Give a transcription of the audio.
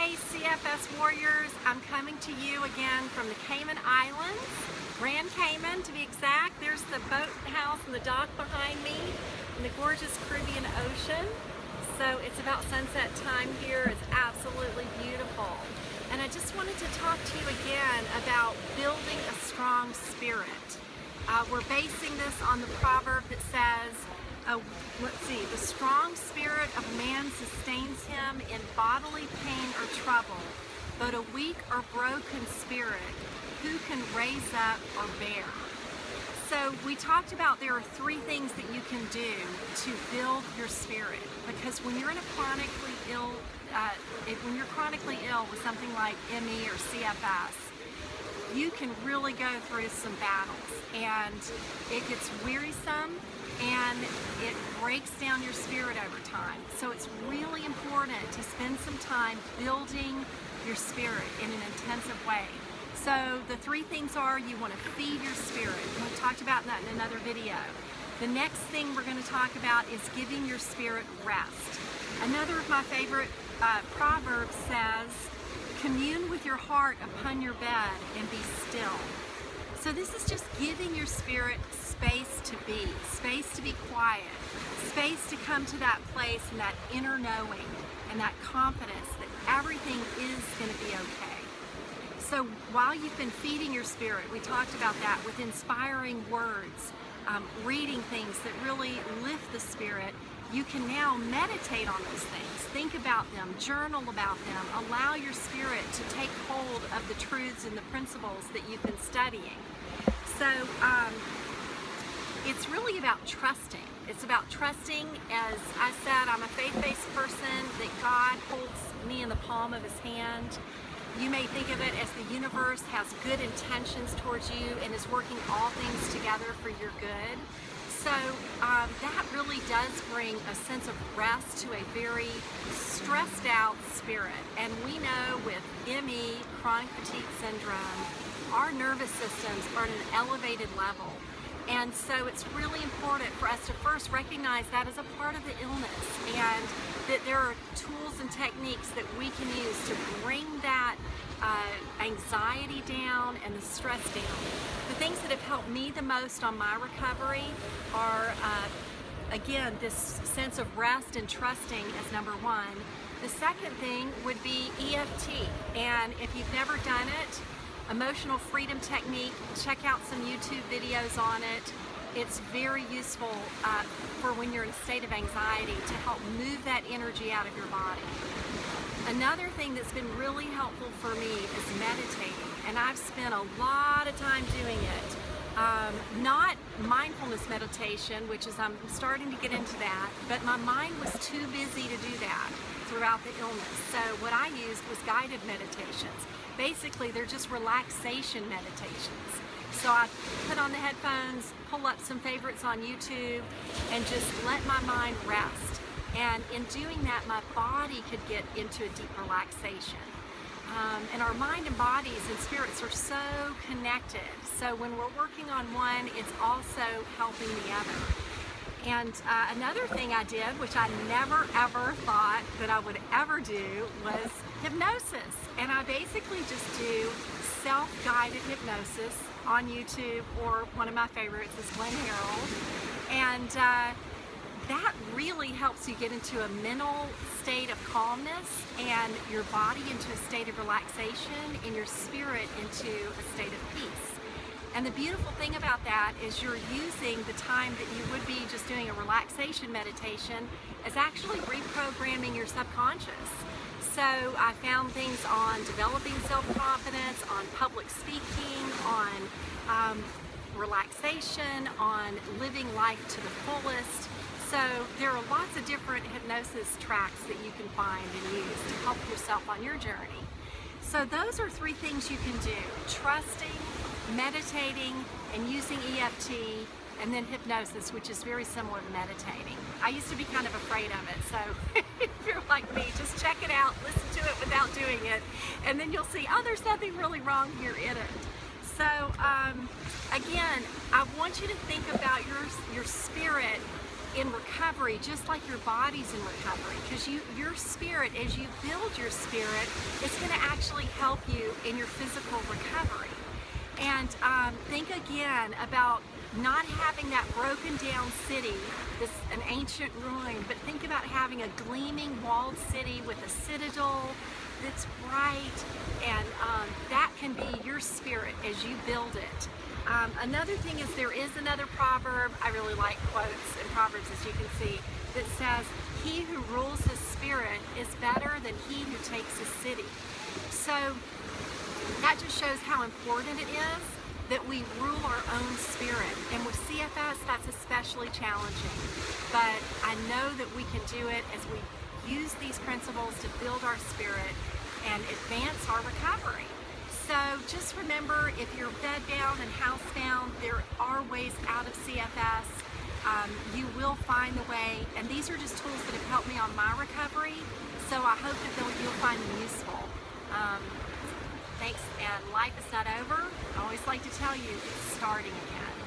Hey CFS Warriors, I'm coming to you again from the Cayman Islands, Grand Cayman to be exact. There's the boathouse and the dock behind me in the gorgeous Caribbean Ocean. So it's about sunset time here. It's absolutely beautiful. And I just wanted to talk to you again about building a strong spirit. We're basing this on the proverb that says, the strong spirit of a man sustains him in bodily pain or trouble, but a weak or broken spirit, who can raise up or bear? So we talked about there are three things that you can do to build your spirit, because when you're in a chronically ill, when you're chronically ill with something like ME or CFS, you can really go through some battles, and it gets wearisome and it breaks down your spirit over time. So it's really important to spend some time building your spirit in an intensive way. So the three things are, you want to feed your spirit. We talked about that in another video. The next thing we're going to talk about is giving your spirit rest. Another of my favorite proverbs says, commune with your heart upon your bed and be still. So this is just giving your spirit space to be quiet, space to come to that place and that inner knowing and that confidence that everything is going to be okay. So while you've been feeding your spirit, we talked about that with inspiring words, reading things that really lift the spirit. You can now meditate on those things, think about them, journal about them, allow your spirit to take hold of the truths and the principles that you've been studying. So it's really about trusting. It's about trusting. As I said, I'm a faith-based person, that God holds me in the palm of his hand. You may think of it as the universe has good intentions towards you and is working all things together for your good. So that really does bring a sense of rest to a very stressed out spirit. And we know with ME, chronic fatigue syndrome, our nervous systems are at an elevated level. And so it's really important for us to first recognize that as a part of the illness, and that there are tools and techniques that we can use to bring that anxiety down and the stress down. The things that have helped me the most on my recovery are, again, this sense of rest and trusting as number one. The second thing would be EFT, and if you've never done it, emotional freedom technique, check out some YouTube videos on it. It's very useful for when you're in a state of anxiety to help move that energy out of your body. Another thing that's been really helpful for me is meditating, and I've spent a lot of time doing it. Not mindfulness meditation, which is I'm starting to get into that, but my mind was too busy to do that throughout the illness. So what I used was guided meditations. Basically, they're just relaxation meditations. So I put on the headphones, pull up some favorites on YouTube, and just let my mind rest. And in doing that, my body could get into a deep relaxation. And our mind and bodies and spirits are so connected. So when we're working on one, it's also helping the other. And another thing I did, which I never ever thought that I would ever do, was hypnosis. And I basically just do self-guided hypnosis on YouTube, or one of my favorites is Glenn Harold. And that really helps you get into a mental state of calmness, and your body into a state of relaxation, and your spirit into a state of peace. And the beautiful thing about that is you're using the time that you would be just doing a relaxation meditation as actually reprogramming your subconscious. So I found things on developing self-confidence, on public speaking, on relaxation, on living life to the fullest. So there are lots of different hypnosis tracks that you can find and use to help yourself on your journey. So those are three things you can do: trusting, meditating, and using EFT, and then hypnosis, which is very similar to meditating. I used to be kind of afraid of it, so if you're like me, just check it out, listen to it without doing it, and then you'll see, oh, there's nothing really wrong here in it. So again, I want you to think about your spirit in recovery, just like your body's in recovery, because your spirit, as you build your spirit, it's going to actually help you in your physical recovery. And think again about not having that broken down city, an ancient ruin, but think about having a gleaming walled city with a citadel that's bright, and that can be your spirit as you build it. Another thing is, there is another proverb, I really like quotes in Proverbs, as you can see, that says, he who rules his spirit is better than he who takes a city. So that just shows how important it is that we rule our own spirit. And with CFS, that's especially challenging. But I know that we can do it as we use these principles to build our spirit and advance our recovery. So just remember, if you're bedbound and housebound, there are ways out of CFS. You will find the way, and these are just tools that have helped me on my recovery, so I hope that you'll find them useful. Thanks, and life is not over. I always like to tell you, it's starting again.